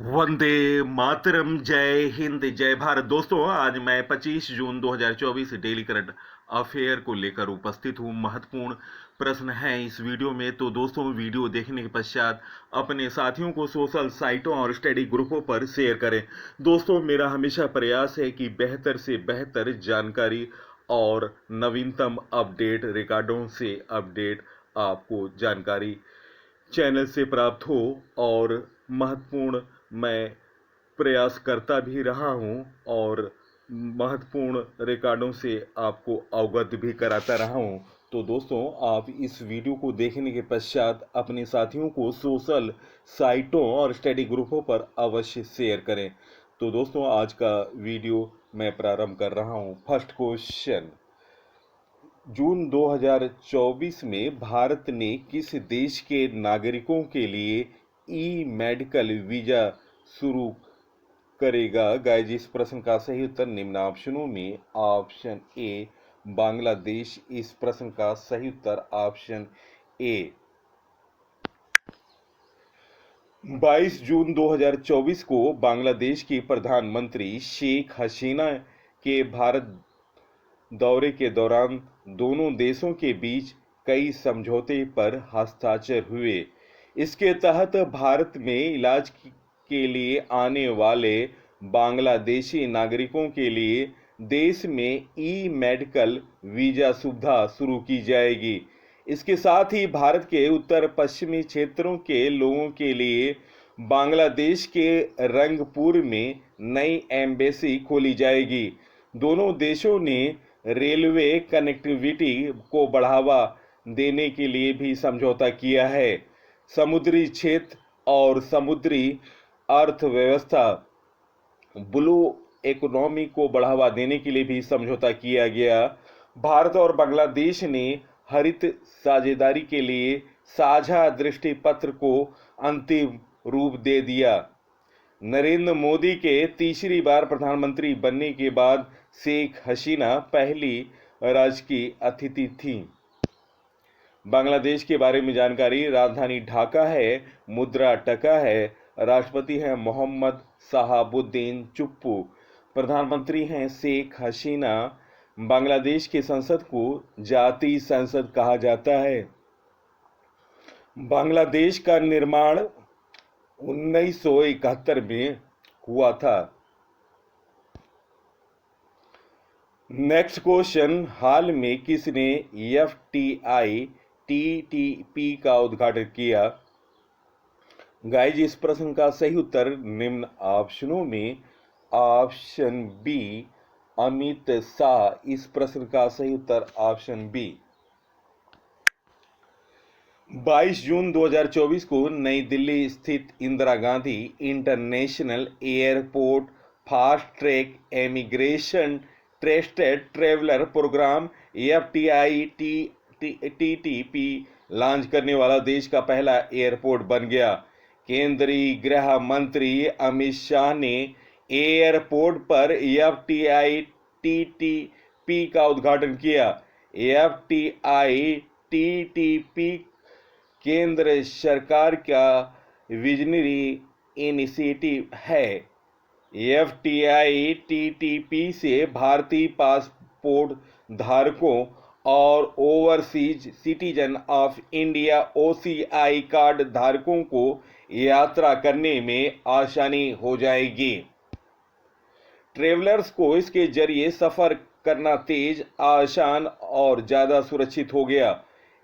वंदे मातरम। जय हिंद, जय भारत। दोस्तों, आज मैं 25 जून 2024 डेली करंट अफेयर को लेकर उपस्थित हूँ। महत्वपूर्ण प्रश्न हैं इस वीडियो में। तो दोस्तों, वीडियो देखने के पश्चात अपने साथियों को सोशल साइटों और स्टडी ग्रुपों पर शेयर करें। दोस्तों, मेरा हमेशा प्रयास है कि बेहतर से बेहतर जानकारी और नवीनतम अपडेट, रिकॉर्डों से अपडेट आपको जानकारी चैनल से प्राप्त हो। और महत्वपूर्ण मैं प्रयास करता भी रहा हूं और महत्वपूर्ण रिकॉर्डों से आपको अवगत भी कराता रहा हूं। तो दोस्तों, आप इस वीडियो को देखने के पश्चात अपने साथियों को सोशल साइटों और स्टडी ग्रुपों पर अवश्य शेयर करें। तो दोस्तों, आज का वीडियो मैं प्रारंभ कर रहा हूं। फर्स्ट क्वेश्चन, जून 2024 में भारत ने किस देश के नागरिकों के लिए ई मेडिकल वीजा शुरू करेगा? गाइस, इस प्रश्न का सही उत्तर निम्न ऑप्शनों में ऑप्शन ए बांग्लादेश। इस प्रश्न का सही उत्तर ऑप्शन ए। 22 जून 2024 को बांग्लादेश की प्रधानमंत्री शेख हसीना के भारत दौरे के दौरान दोनों देशों के बीच कई समझौते पर हस्ताक्षर हुए। इसके तहत भारत में इलाज के लिए आने वाले बांग्लादेशी नागरिकों के लिए देश में ई मेडिकल वीजा सुविधा शुरू की जाएगी। इसके साथ ही भारत के उत्तर पश्चिमी क्षेत्रों के लोगों के लिए बांग्लादेश के रंगपुर में नई एम्बेसी खोली जाएगी। दोनों देशों ने रेलवे कनेक्टिविटी को बढ़ावा देने के लिए भी समझौता किया है। समुद्री क्षेत्र और समुद्री अर्थव्यवस्था, ब्लू इकोनॉमी को बढ़ावा देने के लिए भी समझौता किया गया। भारत और बांग्लादेश ने हरित साझेदारी के लिए साझा दृष्टि पत्र को अंतिम रूप दे दिया। नरेंद्र मोदी के तीसरी बार प्रधानमंत्री बनने के बाद शेख हसीना पहली राजकीय अतिथि थी। बांग्लादेश के बारे में जानकारी, राजधानी ढाका है, मुद्रा टका है, राष्ट्रपति हैं मोहम्मद शहाबुद्दीन चुप्पू, प्रधानमंत्री हैं शेख हसीना। बांग्लादेश की संसद को जातीय संसद कहा जाता है। बांग्लादेश का निर्माण 1971 में हुआ था। नेक्स्ट क्वेश्चन, हाल में किसने FTI TTP का उद्घाटन किया? गाइज, इस प्रश्न का सही उत्तर निम्न ऑप्शनों में ऑप्शन बी अमित शाह। इस प्रश्न का सही उत्तर ऑप्शन बी। 22 जून 2024 को नई दिल्ली स्थित Indira Gandhi international airport fast track immigration trusted traveller programme FTI TTP launch करने वाला देश का पहला एयरपोर्ट बन गया। केंद्रीय गृह मंत्री अमित शाह ने एयरपोर्ट पर FTI TTP का उद्घाटन किया। FTI TTP केंद्र सरकार का विजनरी इनिशिएटिव है। FTI TTP से भारतीय पासपोर्ट धारकों और overseas citizen of India OCI card धारकों को यात्रा करने में आसानी हो जाएगी। ट्रेवलर्स को इसके जरिए सफर करना तेज, आसान और ज्यादा सुरक्षित हो गया।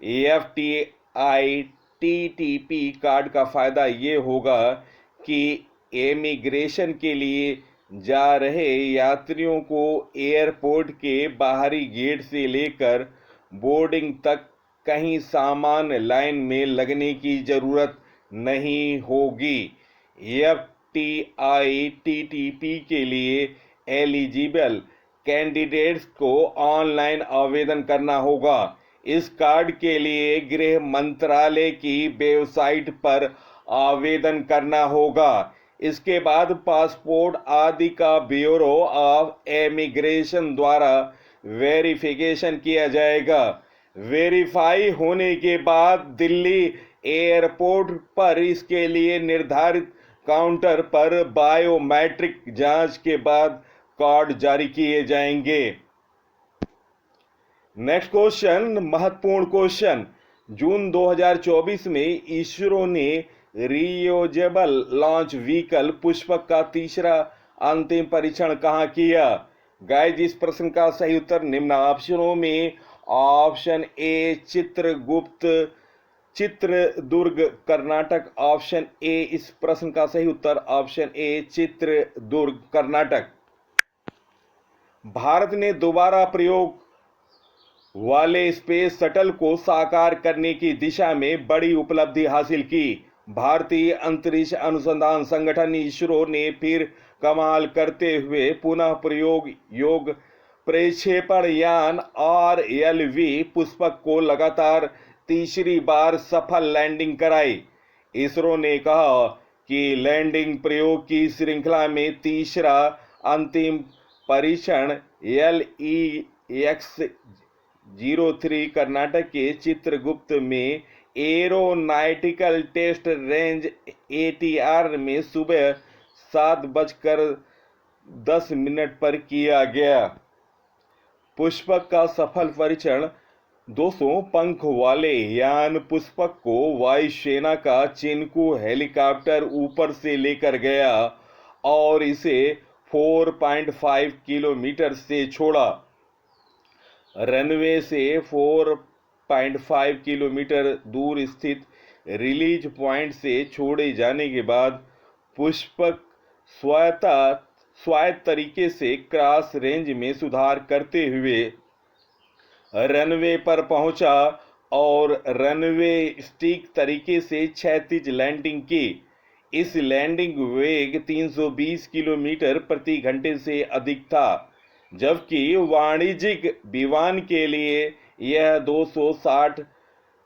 FTI TTP कार्ड का फायदा ये होगा कि इमिग्रेशन के लिए जा रहे यात्रियों को एयरपोर्ट के बाहरी गेट से लेकर बोर्डिंग तक कहीं सामान लाइन में लगने की जरूरत नहीं होगी। FTI TTP के लिए एलिजिबल कैंडिडेट्स को ऑनलाइन आवेदन करना होगा। इस कार्ड के लिए गृह मंत्रालय की वेबसाइट पर आवेदन करना होगा। इसके बाद पासपोर्ट आदि का ब्यूरो ऑफ इमिग्रेशन द्वारा वेरिफिकेशन किया जाएगा। वेरीफाई होने के बाद दिल्ली एयरपोर्ट पर इसके लिए निर्धारित काउंटर पर बायोमेट्रिक जांच के बाद कार्ड जारी किए जाएंगे। नेक्स्ट क्वेश्चन, महत्वपूर्ण क्वेश्चन। जून 2024 में इसरो ने रियूजेबल लॉन्च व्हीकल पुष्पक का तीसरा अंतिम परीक्षण कहां किया? गाइस, इस प्रश्न का सही उत्तर निम्न ऑप्शनों में option A Chitradurga Karnataka, option A इस प्रश्न का सही उत्तर ऑप्शन ए चित्रदुर्ग कर्नाटक। भारत ने दोबारा प्रयोग वाले स्पेस शटल को साकार करने की दिशा में बड़ी उपलब्धि हासिल की। भारतीय अंतरिक्ष अनुसंधान संगठन इसरो ने फिर कमाल करते हुए पुनः प्रयोग योग प्रक्षेपण यान RLV पुष्पक को लगातार तीसरी बार सफल लैंडिंग कराई। इसरो ने कहा कि लैंडिंग प्रयोग की श्रृंखला में तीसरा अंतिम परीक्षण LEX-03 कर्नाटक के चित्रगुप्त में एरोनॉटिकल टेस्ट रेंज ATR में सुबह 7:10 पर किया गया। पुष्पक का सफल परीक्षण 200 पंख वाले यान पुष्पक को वायुसेना का चिनकू हेलीकॉप्टर ऊपर से लेकर गया और इसे 4.5 किलोमीटर से छोड़ा। रनवे से 4.5 किलोमीटर दूर स्थित रिलीज पॉइंट से छोड़े जाने के बाद पुष्पक स्वायत्त तरीके से क्रॉस रेंज में सुधार करते हुए रनवे पर पहुंचा और रनवे स्टिक तरीके से क्षैतिज लैंडिंग की। इस लैंडिंग वेग 320 किलोमीटर प्रति घंटे से अधिक था, जबकि वाणिज्यिक विमान के लिए यह 260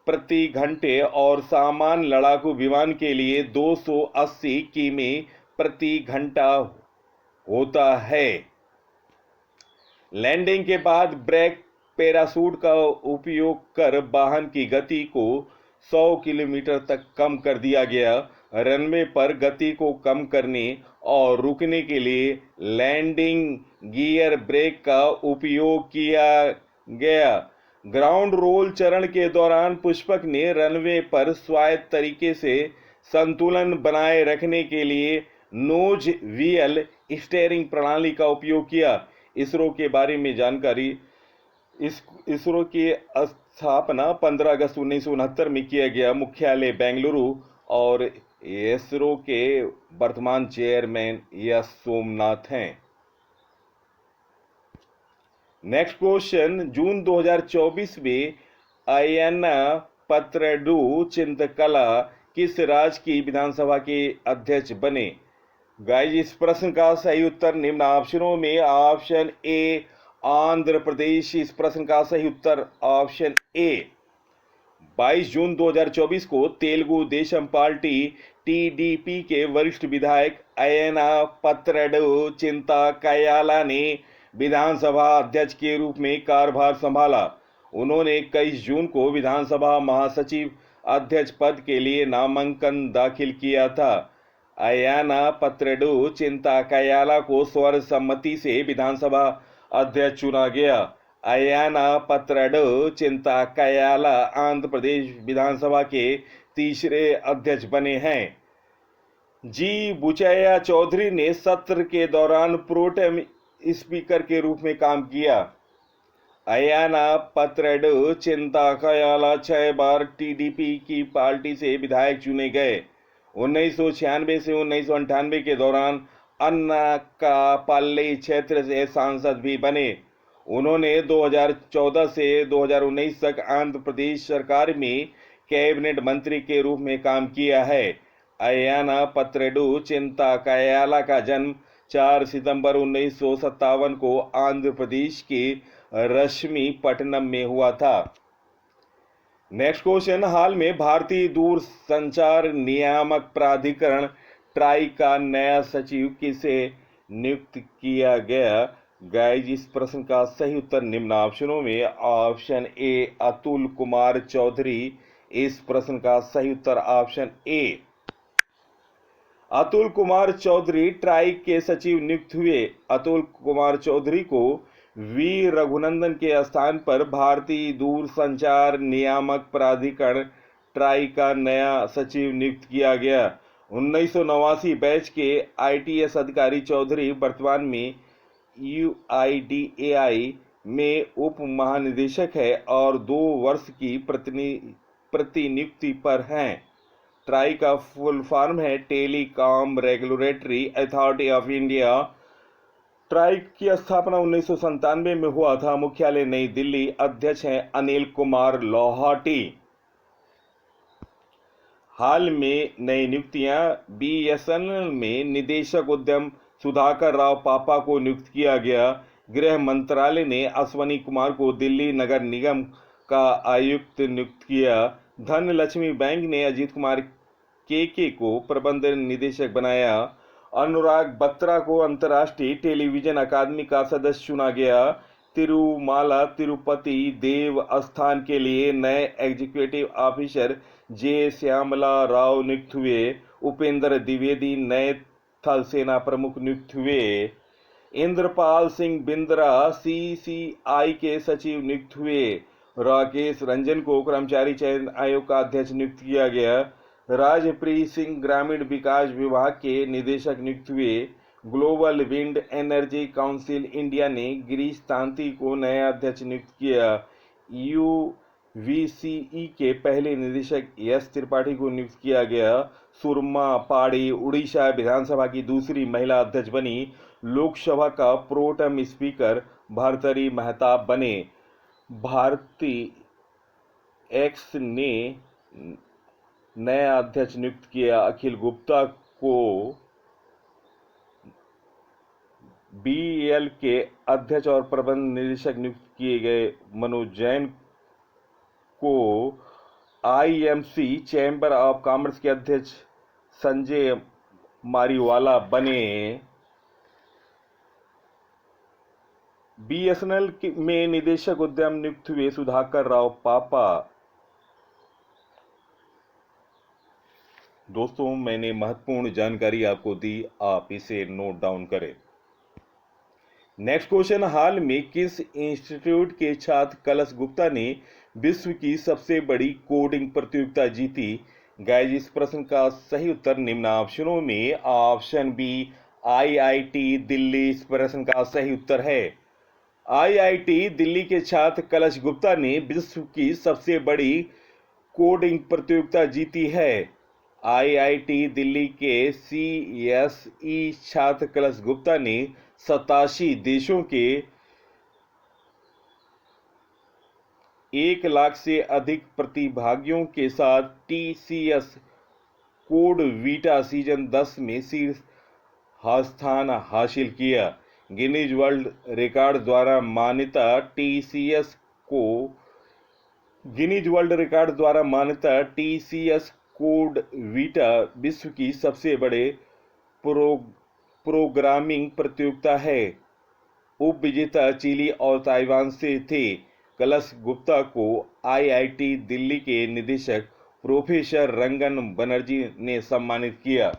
प्रति घंटे और सामान्य लड़ाकू विमान के लिए 280 किमी प्रति घंटा होता है। लैंडिंग के बाद ब्रेक पैराशूट का उपयोग कर वाहन की गति को 100 किलोमीटर तक कम कर दिया गया। रनवे पर गति को कम करने और रुकने के लिए लैंडिंग गियर ब्रेक का उपयोग किया गया। ग्राउंड रोल चरण के दौरान पुष्पक ने रनवे पर स्वायत्त तरीके से संतुलन बनाए रखने के लिए नोज व्हील स्टीयरिंग प्रणाली का उपयोग किया। इसरो के बारे में जानकारी। इसरो की स्थापना 15 अगस्त 1969 में किया गया। मुख्यालय बेंगलुरु और इसरो के वर्तमान चेयरमैन एस सोमनाथ हैं। नेक्स्ट क्वेश्चन, जून 2024 में अय्यना पत्रडु चिंतकला किस राज्य की विधानसभा के अध्यक्ष बने? गाइस, इस प्रश्न का सही उत्तर निम्न ऑप्शनों में ऑप्शन ए आंध्र प्रदेश, इस प्रश्न का सही उत्तर ऑप्शन ए। 22 जून 2024 को तेलुगु देशम पार्टी TDP के वरिष्ठ विधायक अय्यना पत्रडु चिंतकयाला ने विधानसभा अध्यक्ष के रूप में कार्यभार संभाला। उन्होंने 21 जून को विधानसभा महासचिव अध्यक्ष पद के लिए नामांकन दाखिल किया था। अय्यना पत्रडु चिंतकयाला को सर्वसम्मति से विधानसभा अध्यक्ष चुना गया। अय्यना पत्रडु चिंतकयाला आंध्र प्रदेश विधानसभा के तीसरे अध्यक्ष बने हैं। जी बुचैया चौधरी ने सत्र के दौरान प्रोटेम स्पीकर के रूप में काम किया। अय्यना पत्रडु चिंतकयाला 6 बार TDP की पार्टी से विधायक चुने गए। 1996 से 1998 के दौरान अन्नाकापल्ली क्षेत्र से सांसद भी बने। उन्होंने 2014 से 2019 तक आंध्र प्रदेश सरकार में कैबिनेट मंत्री के रूप में काम किया है। अय्यना पत्रडु चिंतकयाला का जन्म 4 सितंबर 1957 को आंध्र प्रदेश के रश्मीपट्टनम में हुआ था। नेक्स्ट क्वेश्चन, हाल में भारतीय दूरसंचार नियामक प्राधिकरण ट्राई का नया सचिव किसे नियुक्त किया गया? गाइस, इस प्रश्न का सही उत्तर निम्न ऑप्शनों में ऑप्शन ए अतुल कुमार चौधरी, इस प्रश्न का सही उत्तर option A. Atul Kumar Chaudhary TRAI के सचिव नियुक्त हुए। अतुल कुमार चौधरी को वी रघुनंदन के स्थान पर भारतीय दूरसंचार नियामक प्राधिकरण ट्राई का नया सचिव नियुक्त किया गया। 1989 बैच के आईटीएस अधिकारी चौधरी वर्तमान में यूआईडीएआई में उप महानिदेशक है और 2 वर्ष की प्रतिनियुक्ति पर हैं। ट्राई का फुल फॉर्म है telecom regulatory authority of India. Try की स्थापना 1997 में हुआ था। मुख्यालय नई दिल्ली। अध्यक्ष हैं अनिल कुमार लोहाटी। हाल में नई नियुक्तियां। बीएसएनएल में निदेशक उद्यम सुधाकर राव पापा को नियुक्त किया गया। गृह मंत्रालय ने अश्वनी कुमार को दिल्ली नगर निगम का आयुक्त नियुक्त किया। धनलक्ष्मी बैंक ने अजीत कुमार केके को प्रबंध निदेशक बनाया। अनुराग बत्रा को अंतर्राष्ट्रीय टेलीविजन अकादमी का सदस्य चुना गया। तिरुमाला तिरुपति देवस्थान के लिए नए एग्जीक्यूटिव ऑफिसर जे श्यामला राव नियुक्त हुए। उपेंद्र द्विवेदी नए थल सेना प्रमुख नियुक्त हुए। इंद्रपाल सिंह बिंद्रा सीसीआई के सचिव नियुक्त हुए। राकेश रंजन को कर्मचारी चयन आयोग का अध्यक्ष नियुक्त किया गया। राजप्रीत सिंह ग्रामीण विकास विभाग के निदेशक नियुक्त हुए। Global wind energy council India ने गिरीश तांती को नया अध्यक्ष नियुक्त किया। यूवीसीई के पहले निदेशक एस त्रिपाठी को नियुक्त किया गया। सुरमा पाड़ी उड़ीसा विधानसभा की दूसरी महिला अध्यक्ष बनी। लोकसभा का प्रोटेम स्पीकर भर्तृहरि महताब बने। भारती एक्स ने नया अध्यक्ष नियुक्त किया। अखिल गुप्ता को बीएल के अध्यक्ष और प्रबंध निदेशक नियुक्त किए गए। मनोज जैन को आईएमसी चैम्बर ऑफ कॉमर्स के अध्यक्ष संजय मारीवाला बने। बीएसएनएल में निदेशक उद्यम नियुक्त हुए सुधाकर राव पापा। दोस्तों, मैंने महत्वपूर्ण जानकारी आपको दी, आप इसे नोट डाउन करें। नेक्स्ट क्वेश्चन, हाल में किस इंस्टीट्यूट के छात्र कलश गुप्ता ने विश्व की सबसे बड़ी कोडिंग प्रतियोगिता जीती? गाइस, इस प्रश्न का सही उत्तर निम्न ऑप्शनों में ऑप्शन बी आईआईटी दिल्ली इस प्रश्न का सही उत्तर है। आईआईटी दिल्ली के छात्र कलश गुप्ता ने विश्व की सबसे बड़ी कोडिंग प्रतियोगिता जीती है। आईआईटी दिल्ली के सीएसई छात्र कलश गुप्ता ने 87 देशों के 1 लाख से अधिक प्रतिभागियों के साथ टीसीएस कोड वीटा सीजन 10 में शीर्ष स्थान हासिल किया। गिनीज वर्ल्ड रिकॉर्ड द्वारा मान्यता टीसीएस कोड वीटा विश्व की सबसे बड़े प्रोग्रामिंग प्रतियोगिता है। उपविजेता चिली और ताइवान से थे। कलश गुप्ता को आईआईटी दिल्ली के निदेशक प्रोफेसर रंगन बनर्जी ने सम्मानित किया।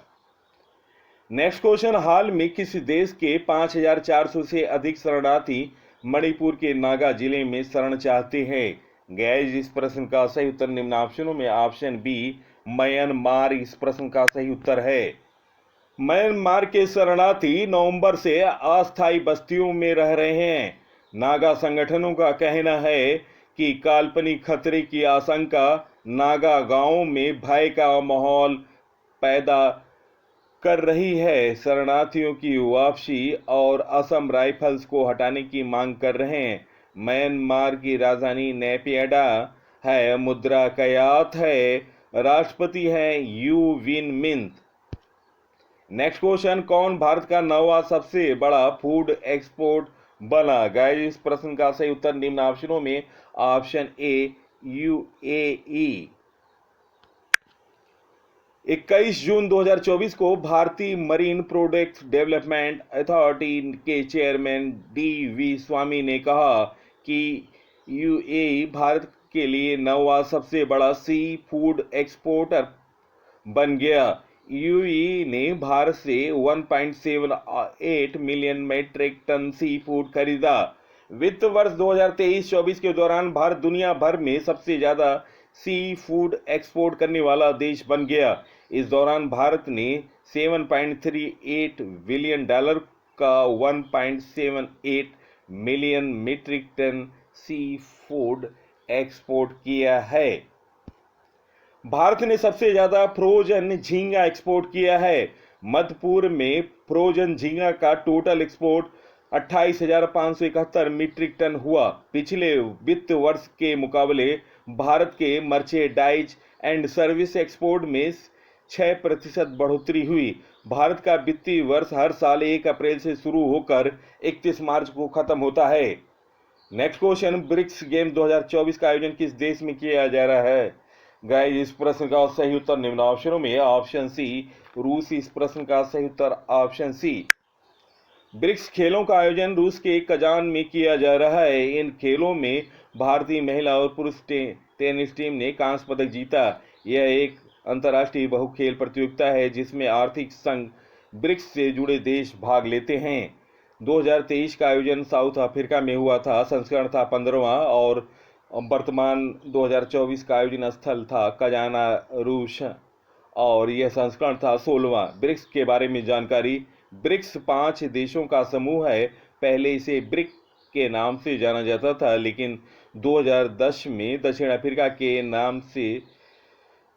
नेक्स्ट क्वेश्चन, हाल में किस देश के 5400 से अधिक शरणार्थी मणिपुर के नागा जिले में शरण चाहते हैं? गाइस, इस प्रश्न का सही उत्तर निम्न ऑप्शनों में ऑप्शन बी म्यांमार इस प्रश्न का सही उत्तर है। म्यांमार के शरणार्थी नवंबर से अस्थायी बस्तियों में रह रहे हैं। नागा संगठनों का कहना है कि काल्पनिक खतरे की आशंका नागा गांवों में भय का माहौल पैदा कर रही है। शरणार्थियों की वापसी और असम राइफल्स को हटाने की मांग कर रहे हैं। म्यांमार की राजधानी नेपियडा है। मुद्रा कयात है। राष्ट्रपति हैं you win Myint. Next question, कौन भारत का 9वां सबसे बड़ा फूड एक्सपोर्ट बना? गाइस, इस प्रश्न का सही उत्तर निम्न ऑप्शनों में ऑप्शन ए यूएई। 21 जून 2024 को भारतीय मरीन प्रोडक्ट्स डेवलपमेंट अथॉरिटी के चेयरमैन डी.वी. स्वामी ने कहा कि यूएई भारत के लिए 9वां सबसे बड़ा सी फूड एक्सपोर्टर बन गया। यूएई ने भारत से 1.78 million metric ton sea food खरीदा। वित्त वर्ष 2023-24 के दौरान भारत दुनिया भर में सबसे ज्यादा सी फूड एक्सपोर्ट करने वाला देश बन गया। इस दौरान भारत ने 7.38 बिलियन डॉलर का 1.78 million metric ton sea food export किया है। भारत ने सबसे ज्यादा फ्रोजन झींगा एक्सपोर्ट किया है। मध्य पूर्व में फ्रोजन झींगा का टोटल एक्सपोर्ट 28,571 मीट्रिक टन हुआ। पिछले वित्त वर्ष के मुकाबले भारत के मर्चेंडाइज एंड सर्विस एक्सपोर्ट में 6% बढ़ोतरी हुई। भारत का वित्तीय वर्ष हर साल 1 अप्रैल से शुरू होकर 31 मार्च को खत्म होता है। नेक्स्ट क्वेश्चन, ब्रिक्स गेम 2024 का आयोजन किस देश में किया जा रहा है? गाइस, इस प्रश्न का सही उत्तर निम्न ऑप्शनों में ऑप्शन सी रूस। इस प्रश्न का सही उत्तर ऑप्शन सी। ब्रिक्स खेलों का आयोजन रूस के कजान में किया जा रहा है। इन खेलों में भारतीय महिला और पुरुष टेनिस टीम ने कांस्य पदक जीता। यह एक अंतर्राष्ट्रीय बहुखेल प्रतियोगिता है जिसमें आर्थिक संघ ब्रिक्स से जुड़े देश भाग लेते हैं। 2023 का आयोजन साउथ अफ्रीका में हुआ था। संस्करण था 15वां और वर्तमान 2024 का आयोजन स्थल था कजाना, रूस और यह संस्करण था 16वां। ब्रिक्स के बारे में जानकारी। ब्रिक्स 5 देशों का समूह है। पहले इसे ब्रिक के नाम से जाना जाता था, लेकिन 2010 में दक्षिण अफ्रीका के नाम से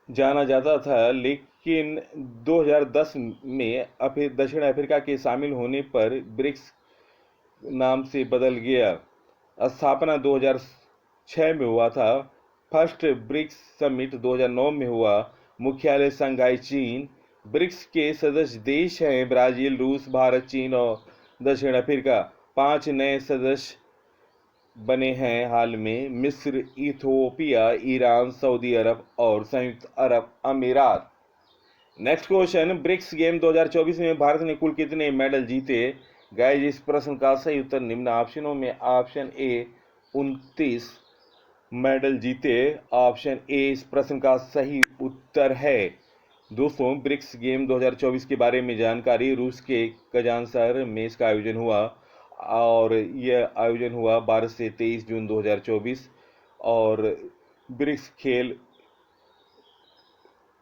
जाना जाता था, लेकिन 2010 में दक्षिण अफ्रीका के शामिल होने पर ब्रिक्स नाम से बदल गया। स्थापना 2006 में हुआ था। फर्स्ट ब्रिक्स समिट 2009 में हुआ। मुख्यालय शंघाई, चीन। ब्रिक्स के सदस्य देश हैं ब्राजील, रूस, भारत, चीन और दक्षिण अफ्रीका। 5 नए सदस्य बने हैं हाल में: मिस्र, इथियोपिया, ईरान, सऊदी अरब और संयुक्त अरब अमीरात। नेक्स्ट क्वेश्चन, ब्रिक्स गेम 2024 में भारत ने कुल कितने मेडल जीते? गाइस, इस प्रश्न का सही उत्तर निम्न ऑप्शनों में ऑप्शन ए 29 मेडल जीते। ऑप्शन ए इस प्रश्न का सही उत्तर है। दोस्तों, ब्रिक्स गेम 2024 के बारे में जानकारी। रूस के कजान शहर में इसका आयोजन हुआ और यह आयोजन हुआ 12 से 23 जून 2024 और ब्रिक्स खेल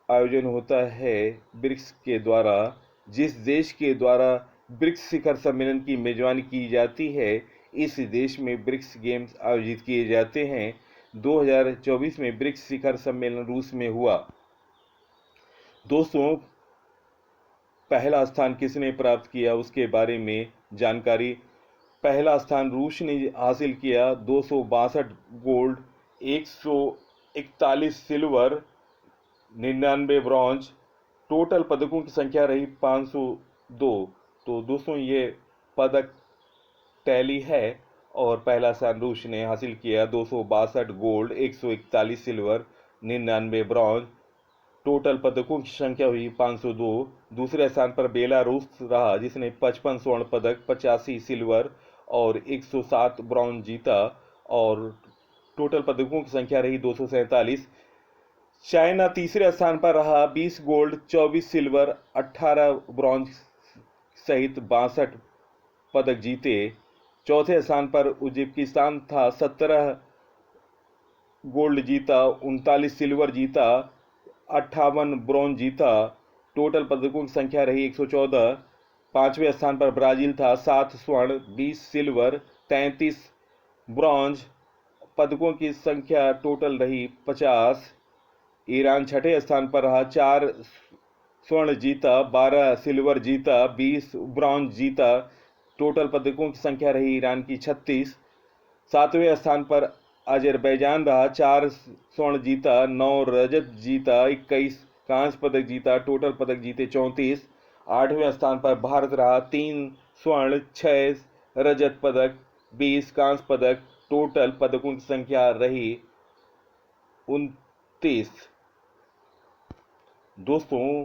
आयोजन होता है ब्रिक्स के द्वारा। जिस देश के द्वारा ब्रिक्स शिखर सम्मेलन की मेजबानी की जाती है, इस देश में ब्रिक्स गेम्स आयोजित किए जाते हैं। 2024 में ब्रिक्स शिखर सम्मेलन रूस में हुआ। दोस्तों, पहला स्थान किसने प्राप्त किया उसके बारे में जानकारी। पहला स्थान रूस ने हासिल किया। 262 गोल्ड, 141 सिल्वर, 99 ब्रॉन्ज। टोटल पदकों की संख्या रही 502। तो दोस्तों, ये पदक टैली है और पहला स्थान रूस ने हासिल किया। 262 गोल्ड, 141 सिल्वर, 99 ब्रॉन्ज। टोटल पदकों की संख्या हुई 502। दूसरे स्थान पर बेलारूस रहा जिसने 55 स्वर्ण पदक, 85 सिल्वर और 107 ब्रॉन्ज जीता और टोटल पदकों की संख्या रही 247। चाइना तीसरे स्थान पर रहा, 20 गोल्ड, 24 सिल्वर, 18 ब्रॉन्ज सहित 62 पदक जीते। चौथे स्थान पर उज्बेकिस्तान था, 17 गोल्ड जीता, 39 सिल्वर जीता, 58 ब्रॉन्ज जीता। टोटल पदकों की संख्या रही 114। पांचवें स्थान पर ब्राजील था, 7 स्वर्ण, 20 सिल्वर, 33 ब्रॉन्ज। पदकों की संख्या टोटल रही 50। ईरान छठे स्थान पर रहा, 4 स्वर्ण जीता, 12 सिल्वर जीता, 20 ब्रॉन्ज जीता। टोटल पदकों की संख्या रही ईरान की 36। सातवें स्थान पर अजरबैजान रहा, 4 स्वर्ण जीता, 9 रजत जीता, 21 कांस्य पदक जीता। टोटल पदक जीते 34। आठवें स्थान पर भारत रहा, 3 स्वर्ण, 6 रजत पदक, 20 कांस्य पदक। टोटल पदकों की संख्या रही 29। दोस्तों,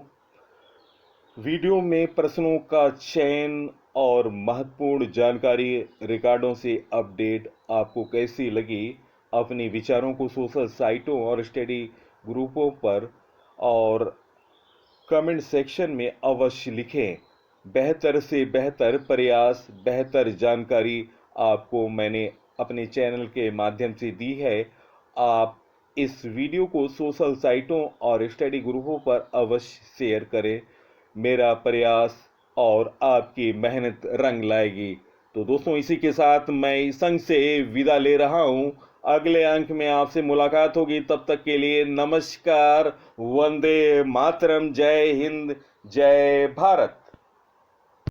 वीडियो में प्रश्नों का चयन और महत्वपूर्ण जानकारी रिकॉर्डों से अपडेट आपको कैसी लगी? अपने विचारों को सोशल साइटों और स्टडी ग्रुपों पर और कमेंट सेक्शन में अवश्य लिखें। बेहतर से बेहतर प्रयास, बेहतर जानकारी आपको मैंने अपने चैनल के माध्यम से दी है। आप इस वीडियो को सोशल साइटों और स्टडी ग्रुपों पर अवश्य शेयर करें। मेरा प्रयास और आपकी मेहनत रंग लाएगी। तो दोस्तों, इसी के साथ मैं इस अंक से विदा ले रहा हूं। अगले अंक में आपसे मुलाकात होगी। तब तक के लिए नमस्कार, वंदे मातरम, जय हिंद, जय भारत।